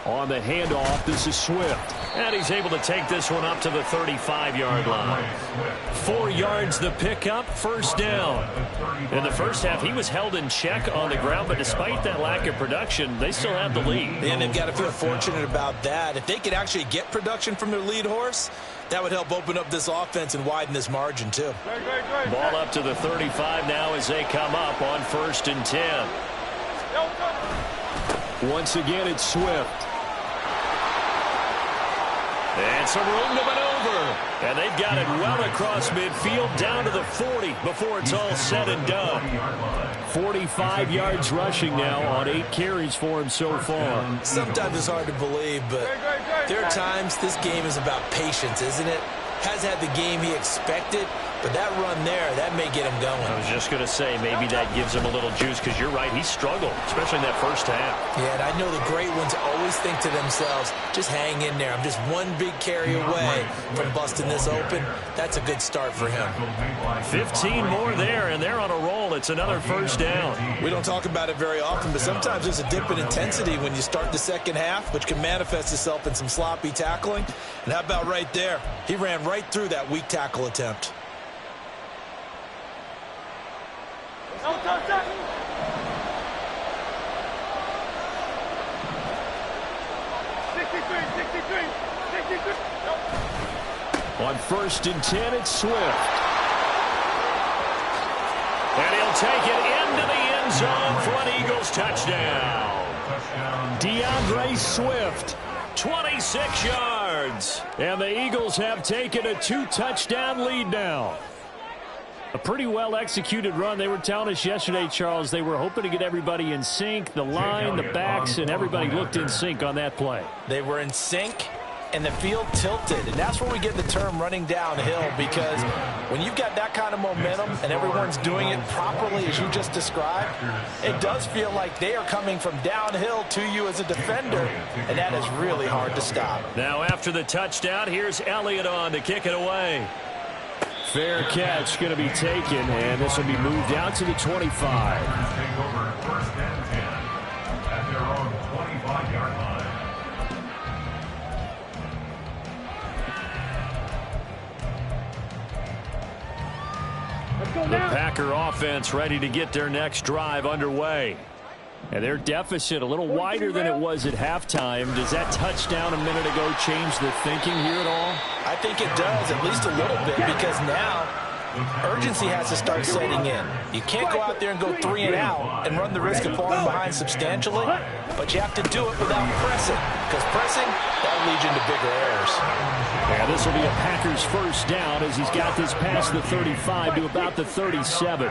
On the handoff, this is Swift. And he's able to take this one up to the 35-yard line. 4 yards the pickup, first down. In the first half, he was held in check on the ground, but despite that lack of production, they still have the lead. And they've got to feel fortunate about that. If they could actually get production from their lead horse, that would help open up this offense and widen this margin, too. Ball up to the 35 now as they come up on 1st and 10. Once again, it's Swift. And some room to maneuver. And they've got it well across midfield down to the 40 before it's all said and done. 45 yards rushing now on 8 carries for him so far. Sometimes it's hard to believe, but there are times this game is about patience, isn't it? Has had the game he expected, but that run there, that may get him going. I was just going to say, maybe that gives him a little juice, because you're right, he struggled, especially in that first half. Yeah, and I know the great ones always think to themselves, just hang in there. I'm just one big carry away from busting this open. That's a good start for him. 15 more there, and they're on a roll. It's another first down. We don't talk about it very often, but sometimes there's a dip in intensity when you start the second half, which can manifest itself in some sloppy tackling. And how about right there? He ran right through that weak tackle attempt. On 1st and 10, it's Swift. And he'll take it into the end zone for an Eagles touchdown. DeAndre Swift, 26 yards. And the Eagles have taken a 2-touchdown lead now. A pretty well-executed run. They were telling us yesterday, Charles, they were hoping to get everybody in sync, the line, the backs, and everybody looked in sync on that play. They were in sync, and the field tilted. And that's where we get the term running downhill, because when you've got that kind of momentum and everyone's doing it properly as you just described, it does feel like they are coming from downhill to you as a defender, and that is really hard to stop. Now after the touchdown, here's Elliott on to kick it away. Fair catch going to be taken, and this will be moved out to the 25. Take over 1st and 10 at their own 25-yard line. Let's go, The Packer offense ready to get their next drive underway. And their deficit a little wider than it was at halftime. Does that touchdown a minute ago change the thinking here at all? I think it does, at least a little bit, because now urgency has to start setting in. You can't go out there and go 3 and out and run the risk of falling behind substantially, but you have to do it without pressing, because pressing, that'll lead you into bigger errors. Yeah, this will be a Packers first down as he's got this past the 35 to about the 37.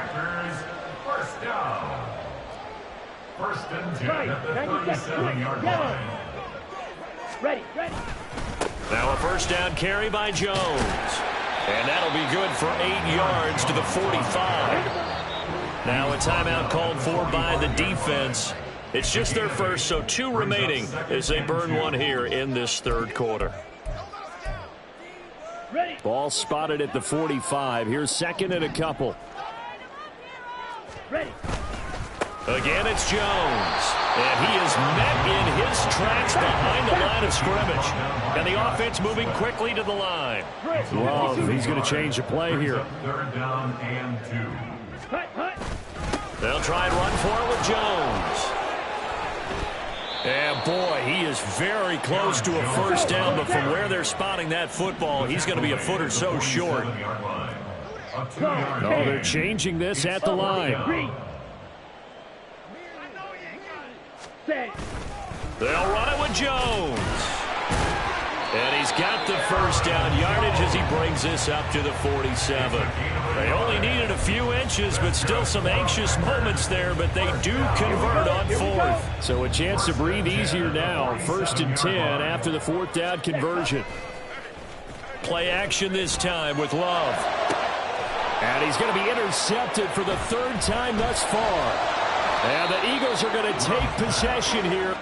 First down. First and 10 at the 37-yard line. Ready. Now a first down carry by Jones. And that'll be good for 8 yards to the 45. Now a timeout called for by the defense. It's just their first, so 2 remaining as they burn 1 here in this third quarter. Ball spotted at the 45. Here's second and a couple. Ready. Again, it's Jones. And he is met in his tracks behind the line of scrimmage. And the offense moving quickly to the line. Love, he's going to change the play here. Third down and 2. They'll try and run for it with Jones. And boy, he is very close to a first down, but from where they're spotting that football, he's going to be a foot or so short. Oh, they're changing this at the line. They'll run it with Jones. And he's got the first down yardage as he brings this up to the 47. They only needed a few inches, but still some anxious moments there, but they do convert on 4th. So a chance to breathe easier now. 1st and 10 after the 4th down conversion. Play action this time with Love. And he's going to be intercepted for the 3rd time thus far. And the Eagles are going to take possession here.